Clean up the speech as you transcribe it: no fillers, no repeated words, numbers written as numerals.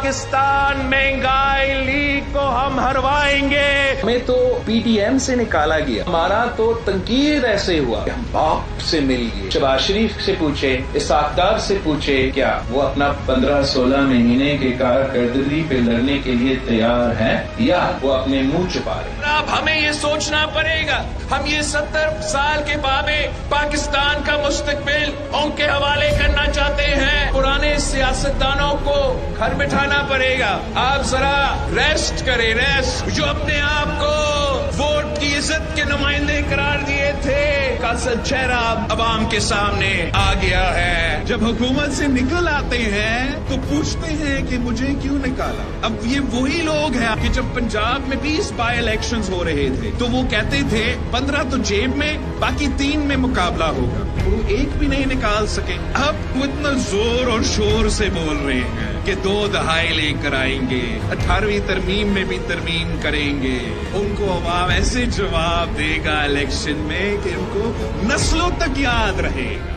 पाकिस्तान महंगाई लीग को हम हरवाएंगे। हमें तो PTM से निकाला गया, हमारा तो तंकीर ऐसे हुआ कि हम बाप से मिल गए। शहबाज शरीफ से पूछे, इसाकदार से पूछे, क्या वो अपना 15-16 महीने के कारकर्दगी पे लड़ने के लिए तैयार हैं या वो अपने मुंह छुपा रहे हैं? अब हमें ये सोचना पड़ेगा, हम ये 70 साल के बाबे पाकिस्तान का मुस्तकबिल उनके हवाले करना चाहते हैं। पुराने सियासतदानों को घर बिठाना पड़ेगा। आप जरा रेस्ट करें, रेस्ट। जो अपने आप को वोट की इज्जत के नुमाइंदे करार दिए थे, का असल चेहरा अवाम के सामने आ गया है। जब हुकूमत से निकल आते हैं तो पूछते हैं कि मुझे क्यों निकाला। अब ये वही लोग हैं कि जब पंजाब में 20 बाई इलेक्शंस हो रहे थे तो वो कहते थे 15 तो जेब में, बाकी 3 में मुकाबला होगा। वो एक भी नहीं निकाल सके। अब वो इतना जोर और शोर से बोल रहे हैं कि 2 दहाई लेकर आएंगे, 18वीं तरमीम में भी तरमीम करेंगे। उनको अवाम ऐसे जवाब देगा इलेक्शन में कि उनको नस्लों तक याद रहेगा।